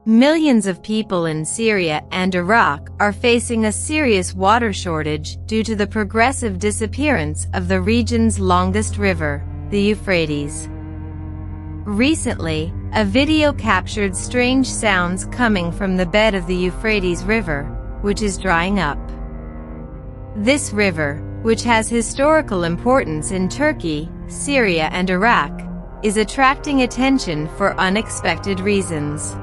Millions of people in Syria and Iraq are facing a serious water shortage due to the progressive disappearance of the region's longest river, the Euphrates. Recently, a video captured strange sounds coming from the bed of the Euphrates River, which is drying up. This river, which has historical importance in Turkey, Syria, and Iraq, is attracting attention for unexpected reasons.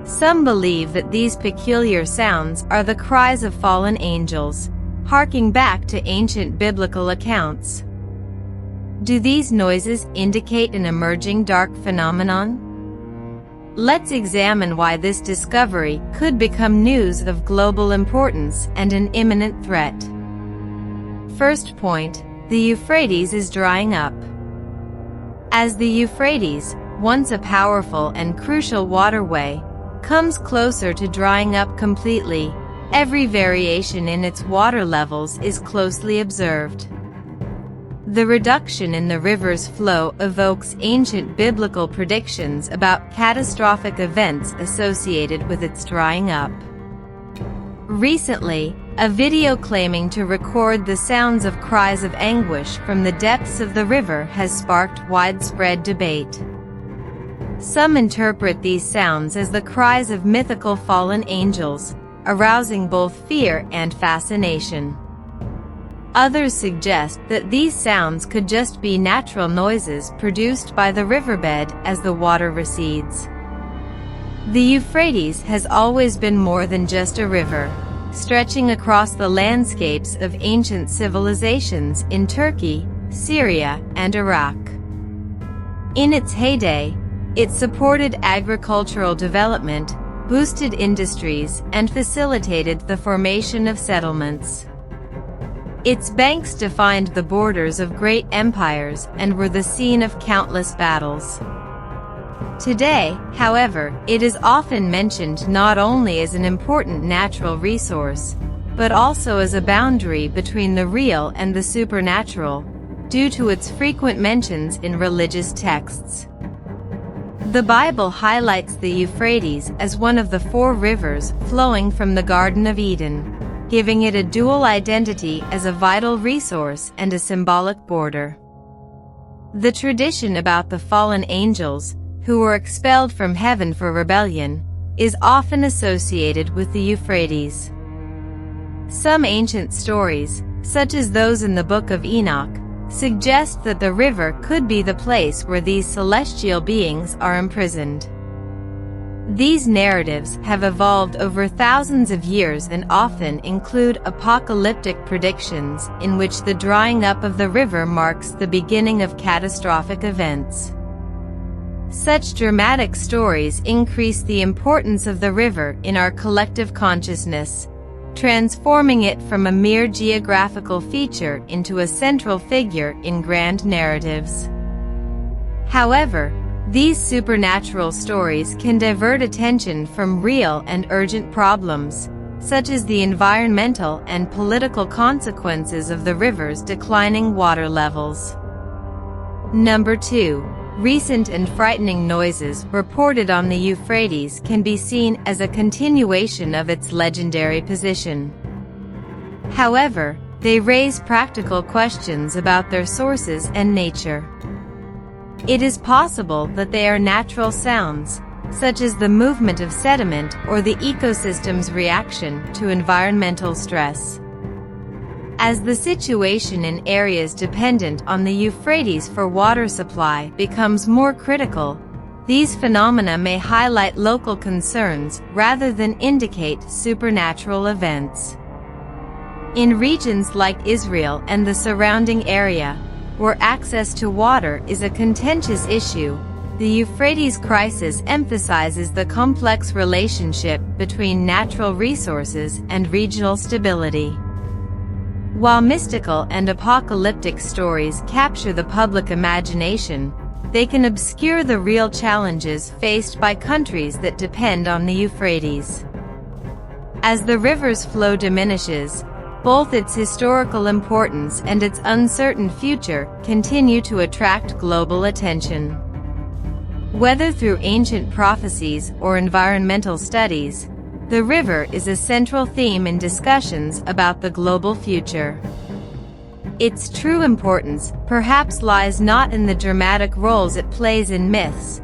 Some believe that these peculiar sounds are the cries of fallen angels, harking back to ancient biblical accounts. Do these noises indicate an emerging dark phenomenon? Let's examine why this discovery could become news of global importance and an imminent threat. First point, the Euphrates is drying up. As the Euphrates, once a powerful and crucial waterway, comes closer to drying up completely, every variation in its water levels is closely observed. The reduction in the river's flow evokes ancient biblical predictions about catastrophic events associated with its drying up. Recently, a video claiming to record the sounds of cries of anguish from the depths of the river has sparked widespread debate. Some interpret these sounds as the cries of mythical fallen angels, arousing both fear and fascination. Others suggest that these sounds could just be natural noises produced by the riverbed as the water recedes. The Euphrates has always been more than just a river, stretching across the landscapes of ancient civilizations in Turkey, Syria, and Iraq. In its heyday, it supported agricultural development, boosted industries, and facilitated the formation of settlements. Its banks defined the borders of great empires and were the scene of countless battles. Today, however, it is often mentioned not only as an important natural resource, but also as a boundary between the real and the supernatural, due to its frequent mentions in religious texts. The Bible highlights the Euphrates as one of the 4 rivers flowing from the Garden of Eden, giving it a dual identity as a vital resource and a symbolic border. The tradition about the fallen angels, who were expelled from heaven for rebellion, is often associated with the Euphrates. Some ancient stories, such as those in the Book of Enoch, suggest that the river could be the place where these celestial beings are imprisoned. These narratives have evolved over thousands of years and often include apocalyptic predictions in which the drying up of the river marks the beginning of catastrophic events. Such dramatic stories increase the importance of the river in our collective consciousness, transforming it from a mere geographical feature into a central figure in grand narratives. However, these supernatural stories can divert attention from real and urgent problems, such as the environmental and political consequences of the river's declining water levels. Number 2. Recent and frightening noises reported on the Euphrates can be seen as a continuation of its legendary position. However, they raise practical questions about their sources and nature. It is possible that they are natural sounds, such as the movement of sediment or the ecosystem's reaction to environmental stress. As the situation in areas dependent on the Euphrates for water supply becomes more critical, these phenomena may highlight local concerns rather than indicate supernatural events. In regions like Israel and the surrounding area, where access to water is a contentious issue, the Euphrates crisis emphasizes the complex relationship between natural resources and regional stability. While mystical and apocalyptic stories capture the public imagination, they can obscure the real challenges faced by countries that depend on the Euphrates. As the river's flow diminishes, both its historical importance and its uncertain future continue to attract global attention. Whether through ancient prophecies or environmental studies, the river is a central theme in discussions about the global future. Its true importance perhaps lies not in the dramatic roles it plays in myths,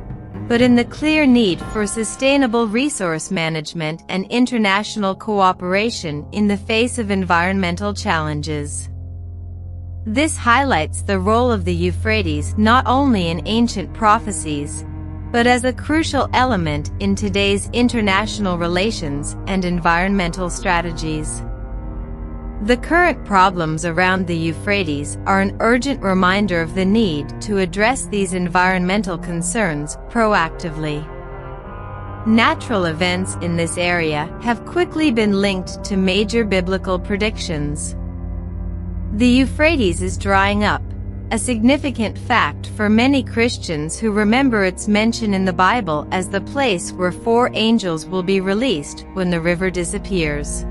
but in the clear need for sustainable resource management and international cooperation in the face of environmental challenges. This highlights the role of the Euphrates not only in ancient prophecies, but as a crucial element in today's international relations and environmental strategies. The current problems around the Euphrates are an urgent reminder of the need to address these environmental concerns proactively. Natural events in this area have quickly been linked to major biblical predictions. The Euphrates is drying up, a significant fact for many Christians who remember its mention in the Bible as the place where 4 angels will be released when the river disappears.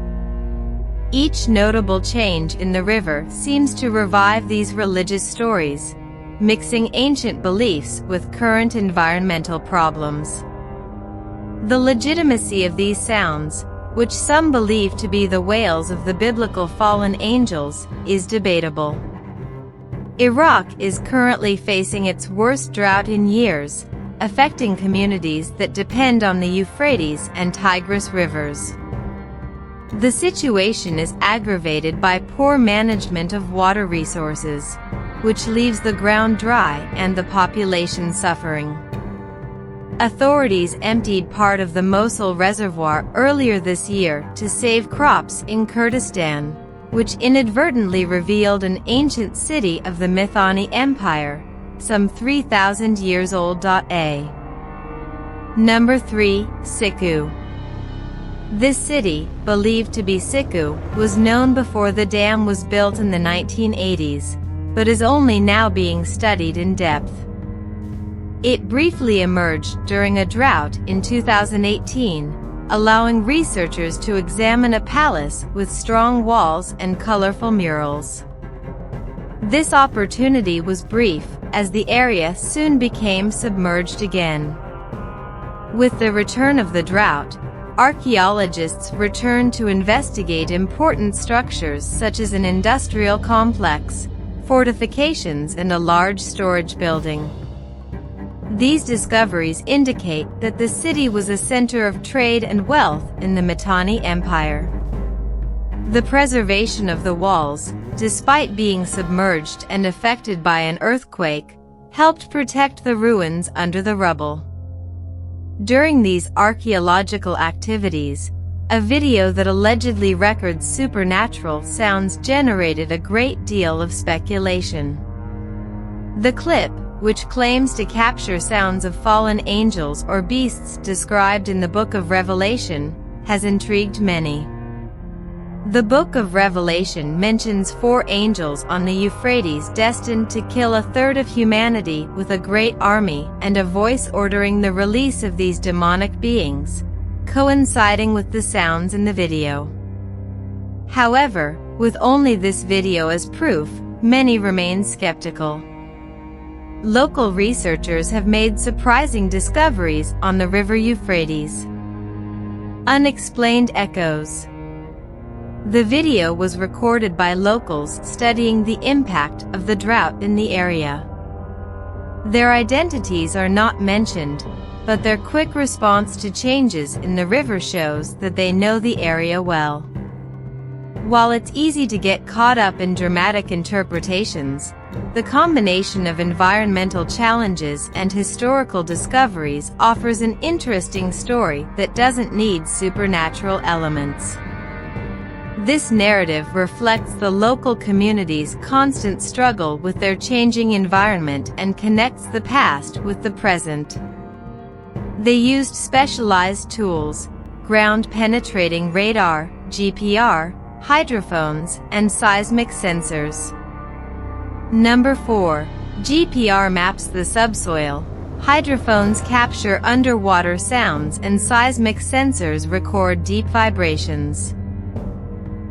Each notable change in the river seems to revive these religious stories, mixing ancient beliefs with current environmental problems. The legitimacy of these sounds, which some believe to be the wails of the biblical fallen angels, is debatable. Iraq is currently facing its worst drought in years, affecting communities that depend on the Euphrates and Tigris rivers. The situation is aggravated by poor management of water resources, which leaves the ground dry and the population suffering. Authorities emptied part of the Mosul reservoir earlier this year to save crops in Kurdistan, which inadvertently revealed an ancient city of the Mitanni Empire, some 3,000 years old. Number 3. Siku. This city, believed to be Siku, was known before the dam was built in the 1980s, but is only now being studied in depth. It briefly emerged during a drought in 2018, allowing researchers to examine a palace with strong walls and colorful murals. This opportunity was brief, as the area soon became submerged again. With the return of the drought, archaeologists returned to investigate important structures such as an industrial complex, fortifications, and a large storage building. These discoveries indicate that the city was a center of trade and wealth in the Mitanni Empire. The preservation of the walls, despite being submerged and affected by an earthquake, helped protect the ruins under the rubble. During these archaeological activities, a video that allegedly records supernatural sounds generated a great deal of speculation. The clip, which claims to capture sounds of fallen angels or beasts described in the Book of Revelation, has intrigued many. The Book of Revelation mentions 4 angels on the Euphrates destined to kill a third of humanity with a great army, and a voice ordering the release of these demonic beings, coinciding with the sounds in the video. However, with only this video as proof, many remain skeptical. Local researchers have made surprising discoveries on the river Euphrates. Unexplained echoes. The video was recorded by locals studying the impact of the drought in the area. Their identities are not mentioned, but their quick response to changes in the river shows that they know the area well. While it's easy to get caught up in dramatic interpretations, the combination of environmental challenges and historical discoveries offers an interesting story that doesn't need supernatural elements. This narrative reflects the local community's constant struggle with their changing environment and connects the past with the present. They used specialized tools, ground-penetrating radar, GPR, hydrophones, and seismic sensors. Number 4. GPR maps the subsoil. Hydrophones capture underwater sounds and seismic sensors record deep vibrations.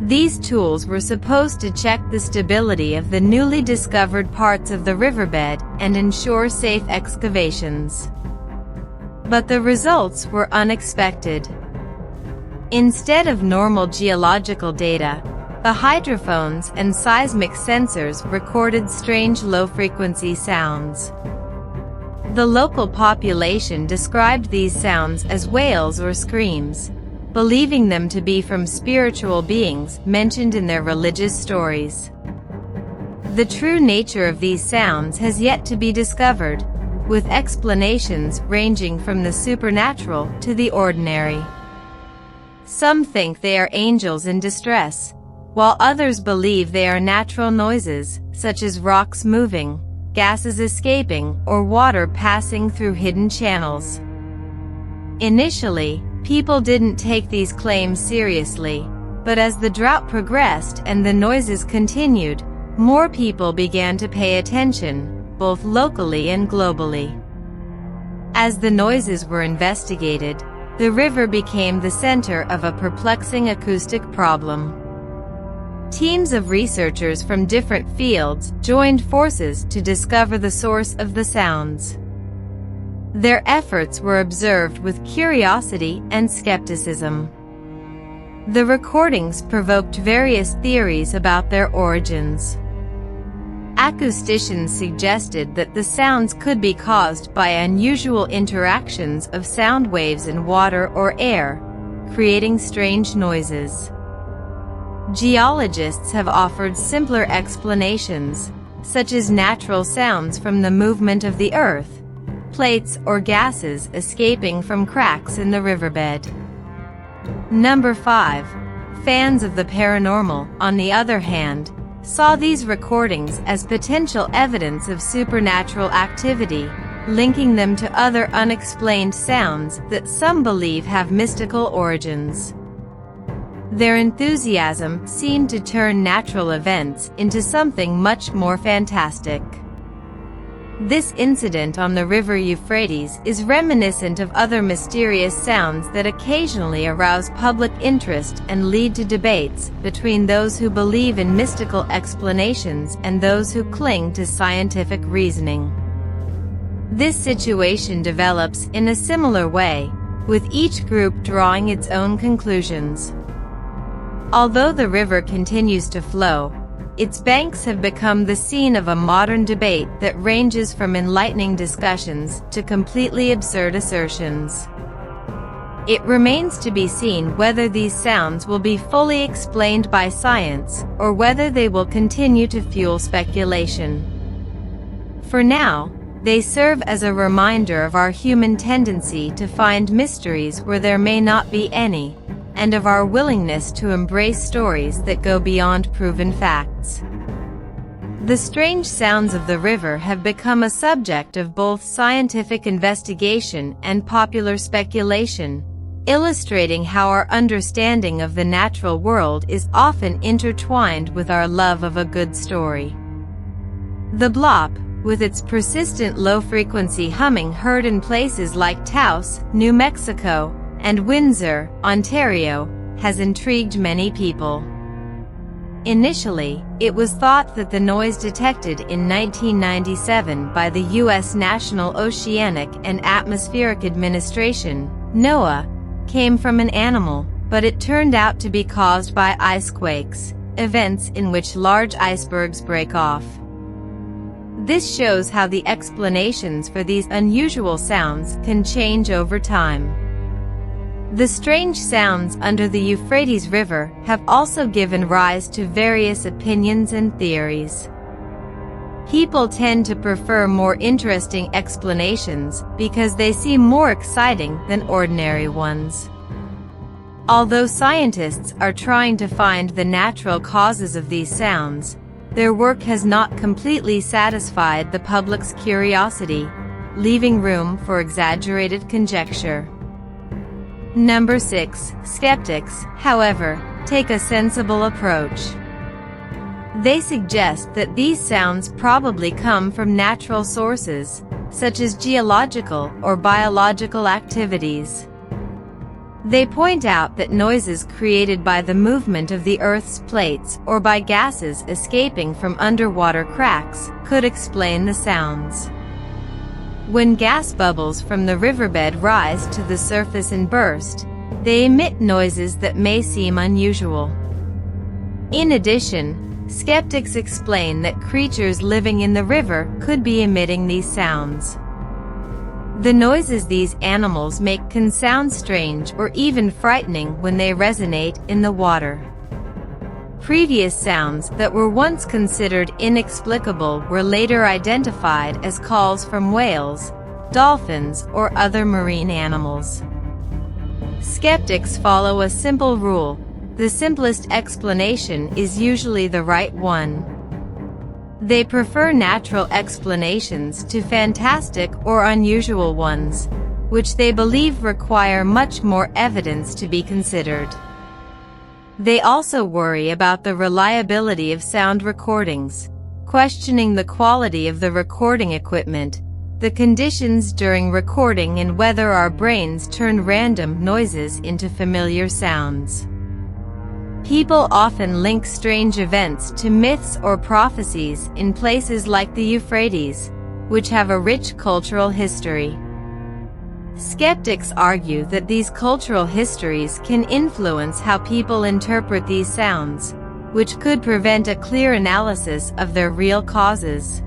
These tools were supposed to check the stability of the newly discovered parts of the riverbed and ensure safe excavations. But the results were unexpected. Instead of normal geological data, the hydrophones and seismic sensors recorded strange low-frequency sounds. The local population described these sounds as wails or screams, believing them to be from spiritual beings mentioned in their religious stories. The true nature of these sounds has yet to be discovered, with explanations ranging from the supernatural to the ordinary. Some think they are angels in distress, while others believe they are natural noises, such as rocks moving, gases escaping, or water passing through hidden channels. Initially, people didn't take these claims seriously, but as the drought progressed and the noises continued, more people began to pay attention, both locally and globally. As the noises were investigated, the river became the center of a perplexing acoustic problem. Teams of researchers from different fields joined forces to discover the source of the sounds. Their efforts were observed with curiosity and skepticism. The recordings provoked various theories about their origins. Acousticians suggested that the sounds could be caused by unusual interactions of sound waves in water or air, creating strange noises. Geologists have offered simpler explanations, such as natural sounds from the movement of the earth, plates or gases escaping from cracks in the riverbed. Number 5. Fans of the paranormal, on the other hand, saw these recordings as potential evidence of supernatural activity, linking them to other unexplained sounds that some believe have mystical origins. Their enthusiasm seemed to turn natural events into something much more fantastic. This incident on the river Euphrates is reminiscent of other mysterious sounds that occasionally arouse public interest and lead to debates between those who believe in mystical explanations and those who cling to scientific reasoning. This situation develops in a similar way, with each group drawing its own conclusions. Although the river continues to flow, its banks have become the scene of a modern debate that ranges from enlightening discussions to completely absurd assertions. It remains to be seen whether these sounds will be fully explained by science, or whether they will continue to fuel speculation. For now, they serve as a reminder of our human tendency to find mysteries where there may not be any, and of our willingness to embrace stories that go beyond proven facts. The strange sounds of the river have become a subject of both scientific investigation and popular speculation, illustrating how our understanding of the natural world is often intertwined with our love of a good story. The Blop, with its persistent low-frequency humming heard in places like Taos, New Mexico, and Windsor, Ontario, has intrigued many people. Initially, it was thought that the noise detected in 1997 by the U.S. National Oceanic and Atmospheric Administration, NOAA, came from an animal, but it turned out to be caused by icequakes, events in which large icebergs break off. This shows how the explanations for these unusual sounds can change over time. The strange sounds under the Euphrates River have also given rise to various opinions and theories. People tend to prefer more interesting explanations because they seem more exciting than ordinary ones. Although scientists are trying to find the natural causes of these sounds, their work has not completely satisfied the public's curiosity, leaving room for exaggerated conjecture. Number 6. Skeptics, however, take a sensible approach. They suggest that these sounds probably come from natural sources, such as geological or biological activities. They point out that noises created by the movement of the Earth's plates or by gases escaping from underwater cracks could explain the sounds. When gas bubbles from the riverbed rise to the surface and burst, they emit noises that may seem unusual. In addition, skeptics explain that creatures living in the river could be emitting these sounds. The noises these animals make can sound strange or even frightening when they resonate in the water. Previous sounds that were once considered inexplicable were later identified as calls from whales, dolphins, or other marine animals. Skeptics follow a simple rule: the simplest explanation is usually the right one. They prefer natural explanations to fantastic or unusual ones, which they believe require much more evidence to be considered. They also worry about the reliability of sound recordings, questioning the quality of the recording equipment, the conditions during recording, and whether our brains turn random noises into familiar sounds. People often link strange events to myths or prophecies in places like the Euphrates, which have a rich cultural history. Skeptics argue that these cultural histories can influence how people interpret these sounds, which could prevent a clear analysis of their real causes.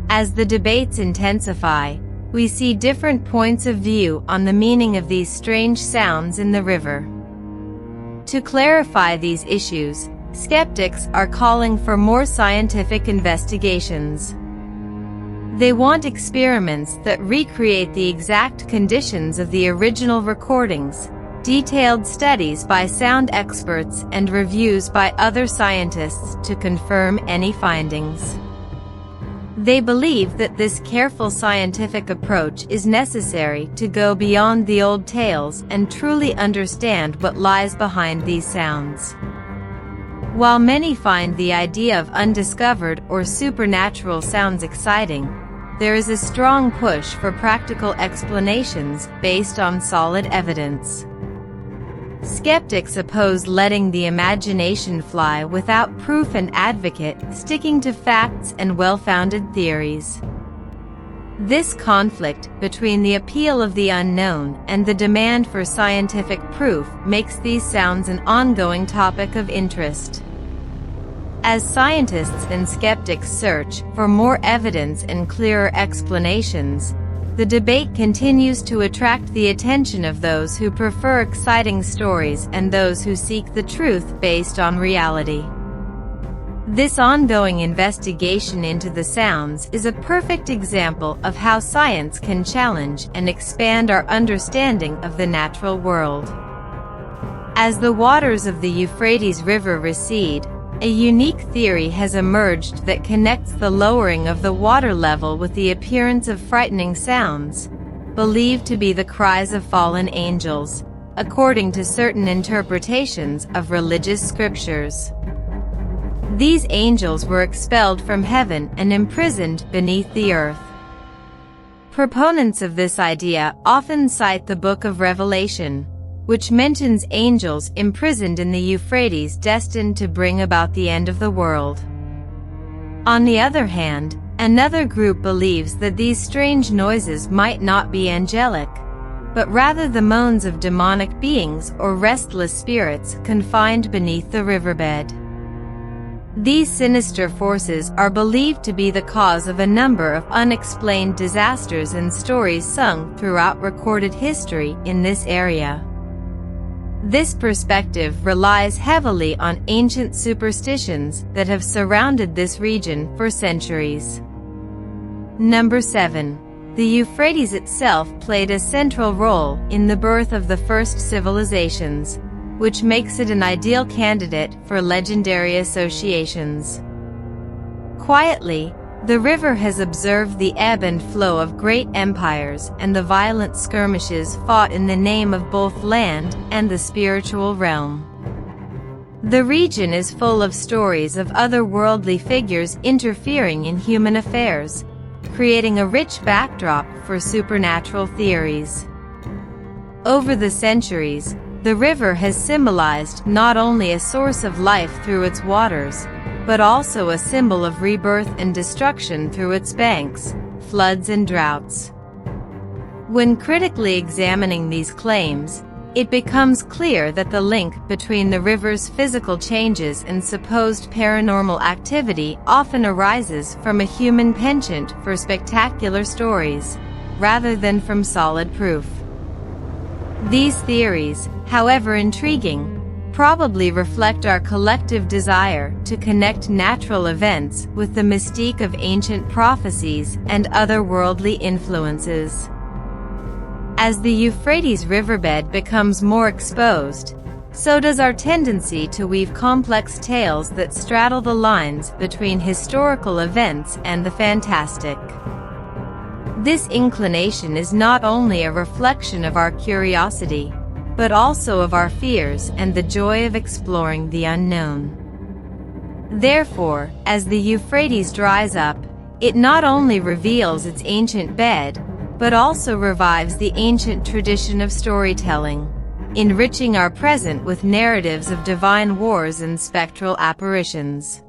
As the debates intensify, we see different points of view on the meaning of these strange sounds in the river. To clarify these issues, skeptics are calling for more scientific investigations. They want experiments that recreate the exact conditions of the original recordings, detailed studies by sound experts, and reviews by other scientists to confirm any findings. They believe that this careful scientific approach is necessary to go beyond the old tales and truly understand what lies behind these sounds. While many find the idea of undiscovered or supernatural sounds exciting, there is a strong push for practical explanations based on solid evidence. Skeptics oppose letting the imagination fly without proof and advocate sticking to facts and well-founded theories. This conflict between the appeal of the unknown and the demand for scientific proof makes these sounds an ongoing topic of interest. As scientists and skeptics search for more evidence and clearer explanations, the debate continues to attract the attention of those who prefer exciting stories and those who seek the truth based on reality. This ongoing investigation into the sounds is a perfect example of how science can challenge and expand our understanding of the natural world. As the waters of the Euphrates River recede, a unique theory has emerged that connects the lowering of the water level with the appearance of frightening sounds, believed to be the cries of fallen angels, according to certain interpretations of religious scriptures. These angels were expelled from heaven and imprisoned beneath the earth. Proponents of this idea often cite the Book of Revelation, which mentions angels imprisoned in the Euphrates destined to bring about the end of the world. On the other hand, another group believes that these strange noises might not be angelic, but rather the moans of demonic beings or restless spirits confined beneath the riverbed. These sinister forces are believed to be the cause of a number of unexplained disasters and stories sung throughout recorded history in this area. This perspective relies heavily on ancient superstitions that have surrounded this region for centuries. Number 7. The Euphrates itself played a central role in the birth of the first civilizations, which makes it an ideal candidate for legendary associations. Quietly, the river has observed the ebb and flow of great empires and the violent skirmishes fought in the name of both land and the spiritual realm. The region is full of stories of otherworldly figures interfering in human affairs, creating a rich backdrop for supernatural theories. Over the centuries, the river has symbolized not only a source of life through its waters, but also a symbol of rebirth and destruction through its banks, floods and droughts. When critically examining these claims, it becomes clear that the link between the river's physical changes and supposed paranormal activity often arises from a human penchant for spectacular stories, rather than from solid proof. These theories, however intriguing, probably reflect our collective desire to connect natural events with the mystique of ancient prophecies and otherworldly influences. As the Euphrates riverbed becomes more exposed, so does our tendency to weave complex tales that straddle the lines between historical events and the fantastic. This inclination is not only a reflection of our curiosity, but also of our fears and the joy of exploring the unknown. Therefore, as the Euphrates dries up, it not only reveals its ancient bed, but also revives the ancient tradition of storytelling, enriching our present with narratives of divine wars and spectral apparitions.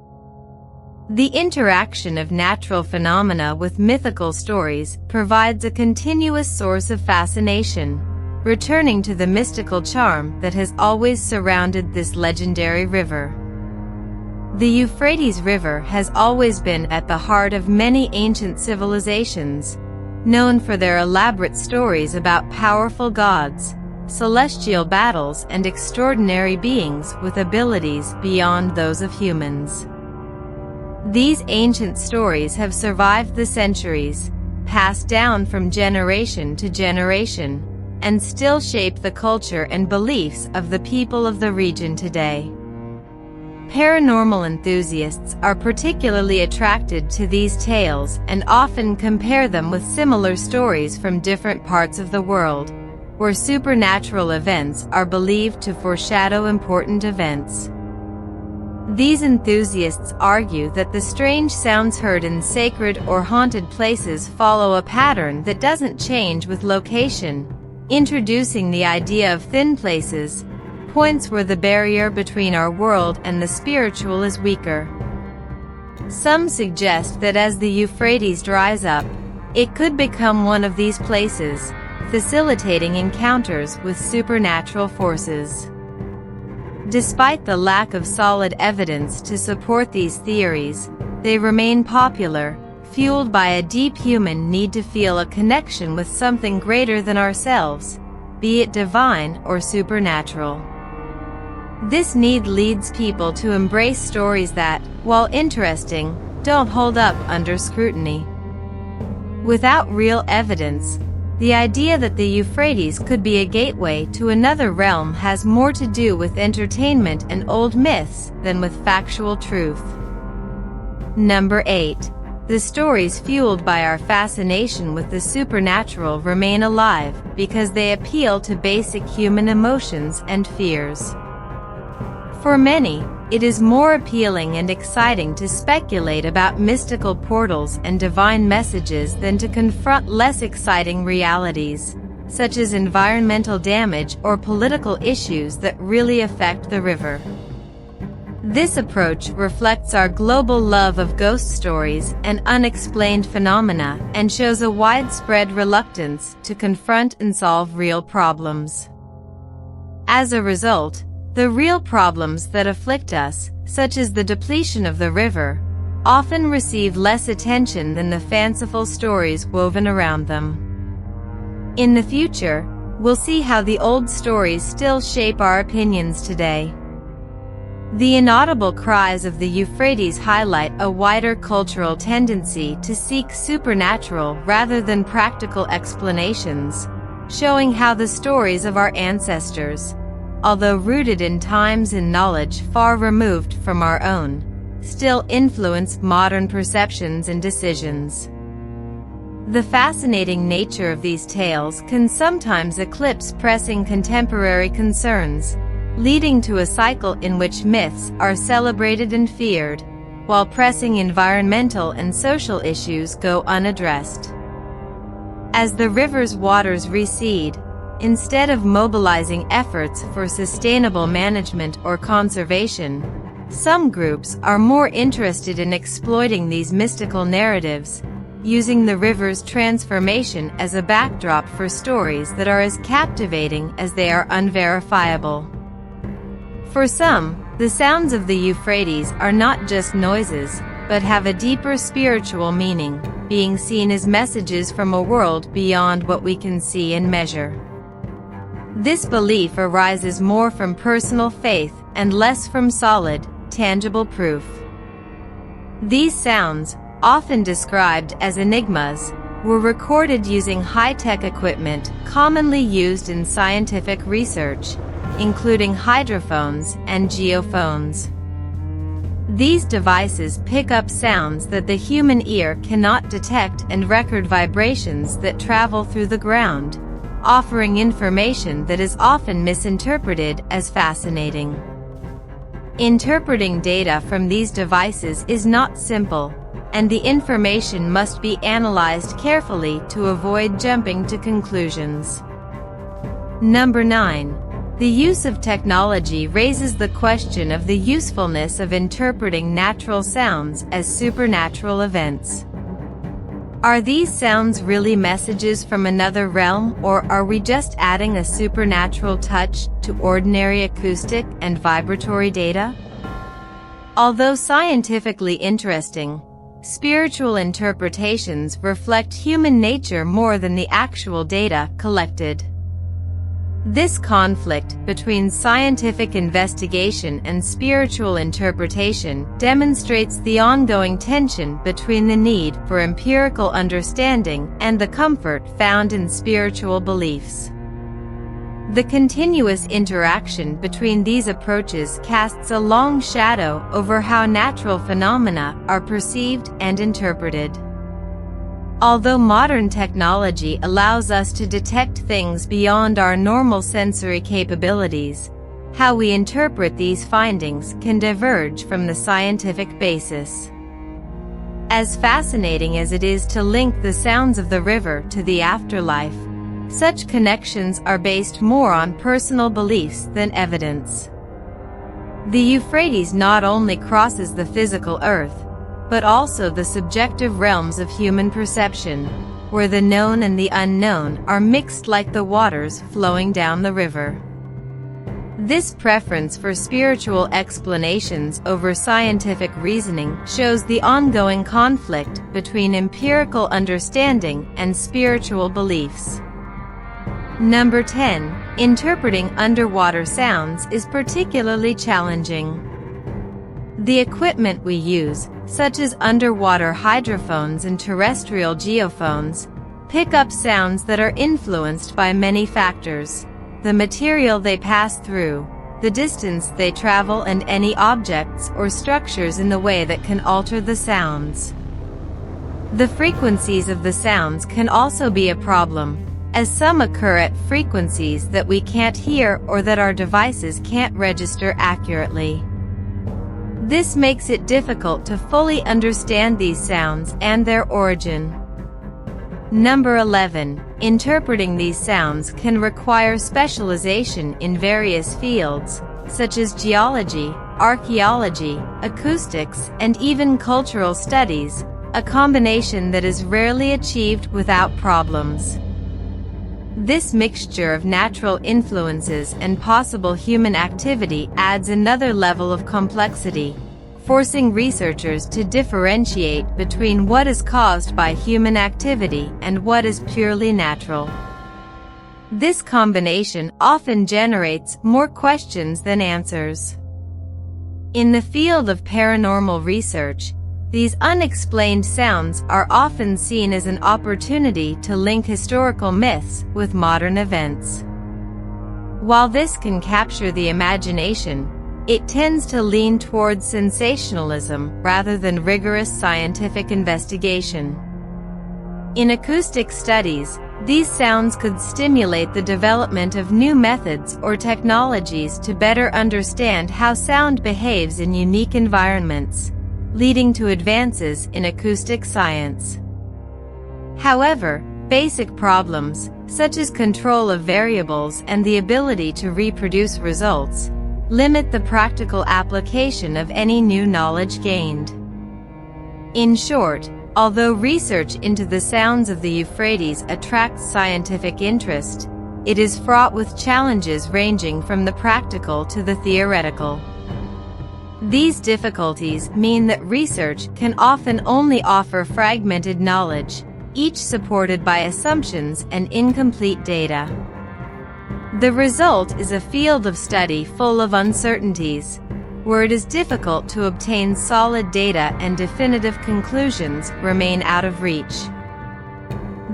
The interaction of natural phenomena with mythical stories provides a continuous source of fascination, returning to the mystical charm that has always surrounded this legendary river. The Euphrates River has always been at the heart of many ancient civilizations, known for their elaborate stories about powerful gods, celestial battles, and extraordinary beings with abilities beyond those of humans. These ancient stories have survived the centuries, passed down from generation to generation, and still shape the culture and beliefs of the people of the region today. Paranormal enthusiasts are particularly attracted to these tales and often compare them with similar stories from different parts of the world, where supernatural events are believed to foreshadow important events. These enthusiasts argue that the strange sounds heard in sacred or haunted places follow a pattern that doesn't change with location, introducing the idea of thin places, points where the barrier between our world and the spiritual is weaker. Some suggest that as the Euphrates dries up, it could become one of these places, facilitating encounters with supernatural forces. Despite the lack of solid evidence to support these theories, they remain popular, fueled by a deep human need to feel a connection with something greater than ourselves, be it divine or supernatural. This need leads people to embrace stories that, while interesting, don't hold up under scrutiny. Without real evidence, the idea that the Euphrates could be a gateway to another realm has more to do with entertainment and old myths than with factual truth. Number 8. The stories fueled by our fascination with the supernatural remain alive because they appeal to basic human emotions and fears. For many, it is more appealing and exciting to speculate about mystical portals and divine messages than to confront less exciting realities, such as environmental damage or political issues that really affect the river. This approach reflects our global love of ghost stories and unexplained phenomena and shows a widespread reluctance to confront and solve real problems. As a result, the real problems that afflict us, such as the depletion of the river, often receive less attention than the fanciful stories woven around them. In the future, we'll see how the old stories still shape our opinions today. The inaudible cries of the Euphrates highlight a wider cultural tendency to seek supernatural rather than practical explanations, showing how the stories of our ancestors, although rooted in times and knowledge far removed from our own, still influence modern perceptions and decisions. The fascinating nature of these tales can sometimes eclipse pressing contemporary concerns, leading to a cycle in which myths are celebrated and feared, while pressing environmental and social issues go unaddressed. As the river's waters recede, instead of mobilizing efforts for sustainable management or conservation, some groups are more interested in exploiting these mystical narratives, using the river's transformation as a backdrop for stories that are as captivating as they are unverifiable. For some, the sounds of the Euphrates are not just noises, but have a deeper spiritual meaning, being seen as messages from a world beyond what we can see and measure. This belief arises more from personal faith and less from solid, tangible proof. These sounds, often described as enigmas, were recorded using high-tech equipment commonly used in scientific research, including hydrophones and geophones. These devices pick up sounds that the human ear cannot detect and record vibrations that travel through the ground, offering information that is often misinterpreted as fascinating. Interpreting data from these devices is not simple, and the information must be analyzed carefully to avoid jumping to conclusions. Number 9. The use of technology raises the question of the usefulness of interpreting natural sounds as supernatural events. Are these sounds really messages from another realm, or are we just adding a supernatural touch to ordinary acoustic and vibratory data? Although scientifically interesting, spiritual interpretations reflect human nature more than the actual data collected. This conflict between scientific investigation and spiritual interpretation demonstrates the ongoing tension between the need for empirical understanding and the comfort found in spiritual beliefs. The continuous interaction between these approaches casts a long shadow over how natural phenomena are perceived and interpreted. Although modern technology allows us to detect things beyond our normal sensory capabilities, how we interpret these findings can diverge from the scientific basis. As fascinating as it is to link the sounds of the river to the afterlife, such connections are based more on personal beliefs than evidence. The Euphrates not only crosses the physical earth, but also the subjective realms of human perception, where the known and the unknown are mixed like the waters flowing down the river. This preference for spiritual explanations over scientific reasoning shows the ongoing conflict between empirical understanding and spiritual beliefs. Number 10. Interpreting underwater sounds is particularly challenging. The equipment we use, such as underwater hydrophones and terrestrial geophones, pick up sounds that are influenced by many factors: the material they pass through, the distance they travel, and any objects or structures in the way that can alter the sounds. The frequencies of the sounds can also be a problem, as some occur at frequencies that we can't hear or that our devices can't register accurately. This makes it difficult to fully understand these sounds and their origin. Number 11. Interpreting these sounds can require specialization in various fields, such as geology, archaeology, acoustics, and even cultural studies, a combination that is rarely achieved without problems. This mixture of natural influences and possible human activity adds another level of complexity, forcing researchers to differentiate between what is caused by human activity and what is purely natural. This combination often generates more questions than answers. In the field of paranormal research, these unexplained sounds are often seen as an opportunity to link historical myths with modern events. While this can capture the imagination, it tends to lean towards sensationalism rather than rigorous scientific investigation. In acoustic studies, these sounds could stimulate the development of new methods or technologies to better understand how sound behaves in unique environments, leading to advances in acoustic science. However, basic problems, such as control of variables and the ability to reproduce results, limit the practical application of any new knowledge gained. In short, Although research into the sounds of the Euphrates attracts scientific interest, it is fraught with challenges ranging from the practical to the theoretical. These difficulties mean that research can often only offer fragmented knowledge, each supported by assumptions and incomplete data. The result is a field of study full of uncertainties, where it is difficult to obtain solid data and definitive conclusions remain out of reach.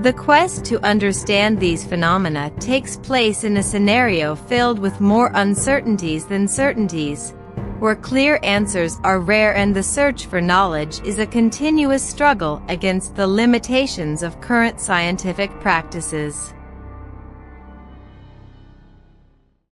The quest to understand these phenomena takes place in a scenario filled with more uncertainties than certainties, where clear answers are rare and the search for knowledge is a continuous struggle against the limitations of current scientific practices.